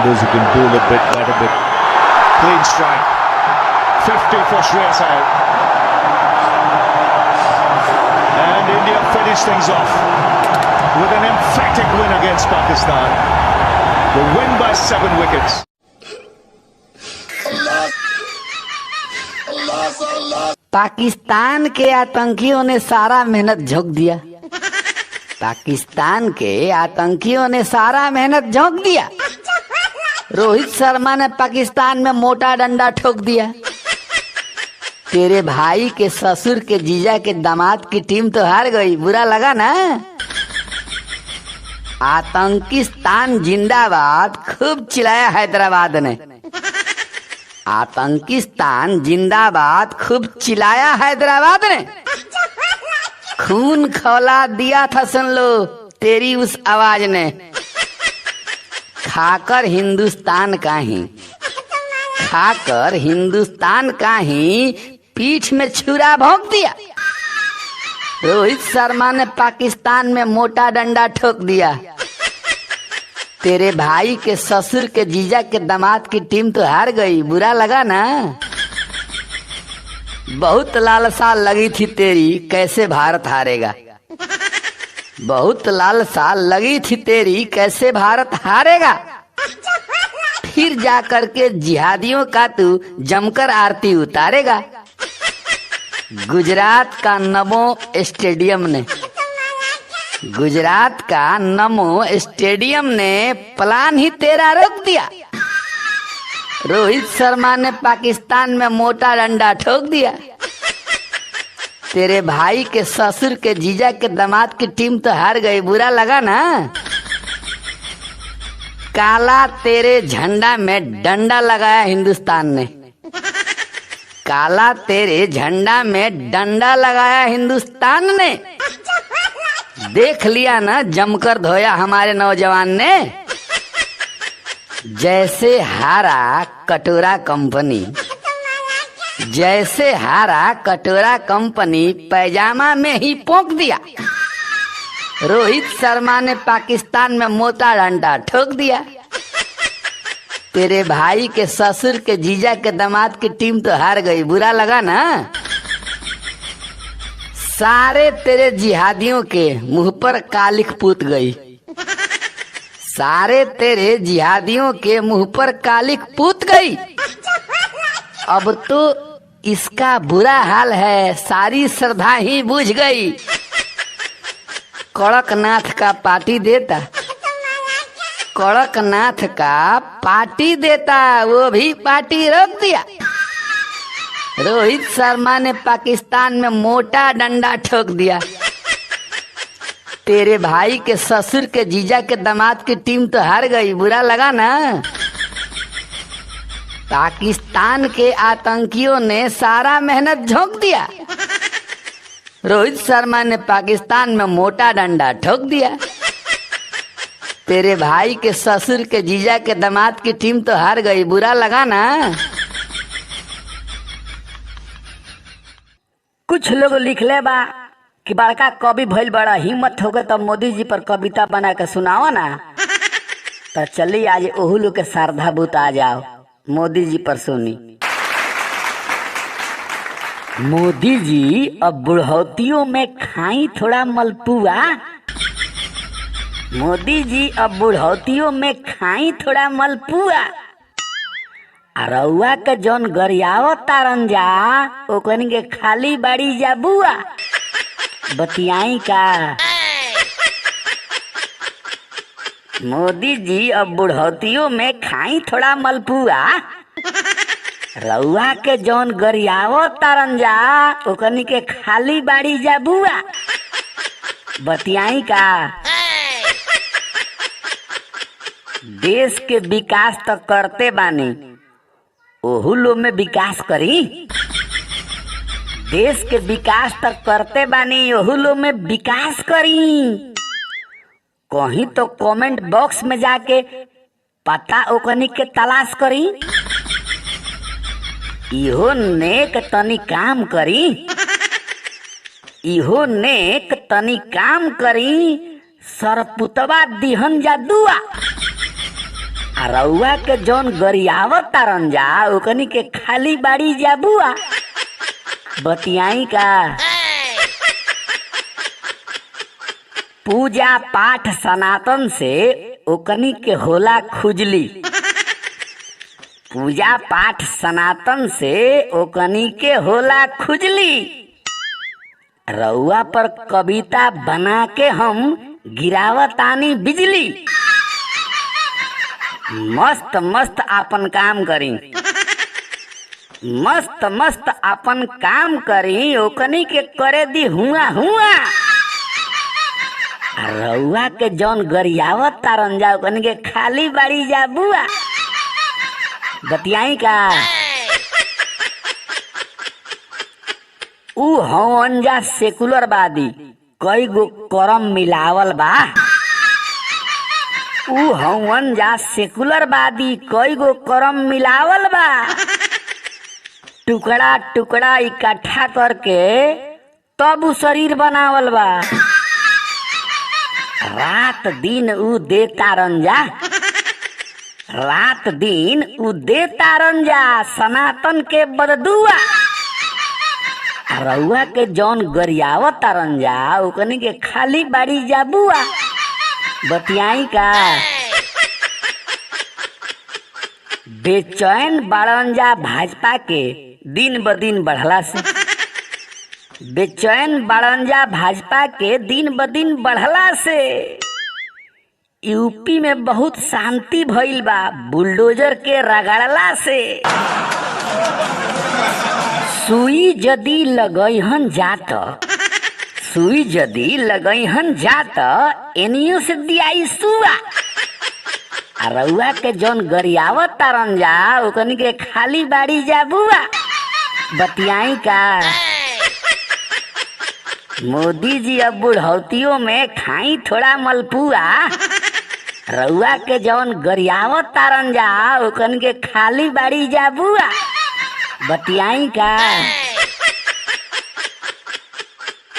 Those who can bowl a bit, bat a bit. Clean strike. 50 for Shreyas Iyer. And India finish things off with an emphatic win against Pakistan. The win by 7 wickets. Pakistan के आतंकियों ने सारा मेहनत झोंक दिया। पाकिस्तान के आतंकियों ने सारा मेहनत झोंक दिया। रोहित शर्मा ने पाकिस्तान में मोटा डंडा ठोक दिया। तेरे भाई के ससुर के जीजा के दामाद की टीम तो हार गई, बुरा लगा ना? आतंकिस्तान जिंदाबाद खूब चिल्लाया हैदराबाद ने। आतंकिस्तान जिंदाबाद खूब चिल्लाया हैदराबाद ने। खून खौला दिया था सुन लो तेरी उस आवाज ने। खाकर हिंदुस्तान का ही, खाकर हिंदुस्तान का ही पीठ में छुरा भोंक दिया। रोहित शर्मा ने पाकिस्तान में मोटा डंडा ठोक दिया। तेरे भाई के ससुर के जीजा के दामाद की टीम तो हार गई, बुरा लगा ना? बहुत लालसा लगी थी तेरी, कैसे भारत हारेगा। बहुत लालसा लगी थी तेरी, कैसे भारत हारेगा। फिर जाकर के जिहादियों का तू जमकर आरती उतारेगा। गुजरात का नमो स्टेडियम ने, गुजरात का नमो स्टेडियम ने प्लान ही तेरा रोक दिया। रोहित शर्मा ने पाकिस्तान में मोटा डंडा ठोक दिया। तेरे भाई के ससुर के जीजा के दामाद की टीम तो हार गई, बुरा लगा ना? काला तेरे झंडा में डंडा लगाया हिंदुस्तान ने। काला तेरे झंडा में डंडा लगाया हिंदुस्तान ने। देख लिया ना जमकर धोया हमारे नौजवान ने। जैसे हारा कटोरा कंपनी, जैसे हारा कटोरा कंपनी पैजामा में ही पोंक दिया। रोहित शर्मा ने पाकिस्तान में मोटा डंडा ठोक दिया। तेरे भाई के ससुर के जीजा के दामाद की टीम तो हार गई, बुरा लगा ना? सारे तेरे जिहादियों के मुंह पर कालिख पूत गई। सारे तेरे जिहादियों के मुंह पर कालिख पूत गई। अब तो इसका बुरा हाल है, सारी श्रद्धा ही बुझ गई। कड़कनाथ का पार्टी देता, कड़कनाथ का पार्टी देता, वो भी पार्टी रोक दिया। रोहित शर्मा ने पाकिस्तान में मोटा डंडा ठोक दिया। तेरे भाई के ससुर के जीजा के दामाद की टीम तो हार गई, बुरा लगा ना? पाकिस्तान के आतंकियों ने सारा मेहनत झोंक दिया। रोहित शर्मा ने पाकिस्तान में मोटा डंडा ठोक दिया। तेरे भाई के ससुर के जीजा के दामाद की टीम तो हार गई, बुरा लगा ना? कुछ लोग लिख ले बा कि बड़का कवि भइल बड़ा, हिम्मत हो गए तो मोदी जी पर कविता बना के सुनाओ ना। तो चलिए आज ओहू लोग के श्रद्धा बुत आ जाओ, मोदी जी पर सुनी। मोदी जी अब बुढ़ौतियों में खाई थोड़ा मलपुआ। मोदी जी अब बुढ़ौतियों में खाई थोड़ा मलपुआ। रउआ के जौन गरियाव तारन जा ओकनी के खाली बाड़ी जा बुआ। बतियाई का मोदी जी अब बुढ़ौतियों में खाई थोड़ा मलपुआ। रउआ के जौन गरियाव तारन जा ओकनी के खाली बाड़ी जा बुआ। बतियाई का देश के विकास तो करते बानी, ओहू लोग में विकास करी। देश के विकास तक करते बानी, ओहू लोग में विकास करी। कहीं तो कमेंट बॉक्स में जाके पता ओकनी के तलाश करी। इहो नेक तनी काम करी, इहो नेक तनी काम करी। सरपुतवा दिहन जा दुआ। रउआ के जौन गरियावत तारन जा ओकनी के खाली बाड़ी जा बुआ बतियाई का। पूजा पाठ सनातन से ओकनी के होला खुजली। पूजा पाठ सनातन से ओकनी के होला खुजली। रउआ पर कविता बना के हम गिरावतानी बिजली। मस्त मस्त आपन काम करी, मस्त मस्त आपन काम करी, ओकनी के करे दी हुआ हुआ। रउआ के जौन गरियावत तारन जा ओकनी के खाली बाड़ी जा बुआ बतियाई का। ऊ हवन जा सेकुलर वादी कई गो करम मिलावल बा। ऊ हवन जा सेकुलर वादी कई गो करम मिलावल बा। टुकड़ा टुकड़ा इकट्ठा करके तब ऊ शरीर बनावल बा। रात दिन ऊ देता रंजा, रात दिन ऊ देता रंजा सनातन के बददुआ। रउआ के जौन गरियावत रंजा ओकनी के खाली बाड़ी जा बुआ बतियाई का। बेचैन बाड़ंजा भाजपा के दिन ब दिन बढ़ला से। बेचैन बाड़ंजा भाजपा के दिन ब दिन बढ़ला से। यूपी में बहुत शांति भइल बा बुलडोजर के रगड़ला से। सुई जदी लगैहन जात, सुई जदी लगैहन जात एनियो से दियाई सुआ। रउआ के जौन गरियावत तारन जा ओकनी के खाली बाड़ी जा बुआ बतियाई का। मोदी जी अब बुढ़ौतियों में खाई थोड़ा मलपुआ। रउआ के जौन गरियावत तारन जा ओकन के खाली बाड़ी जा बुआ बतियाई का।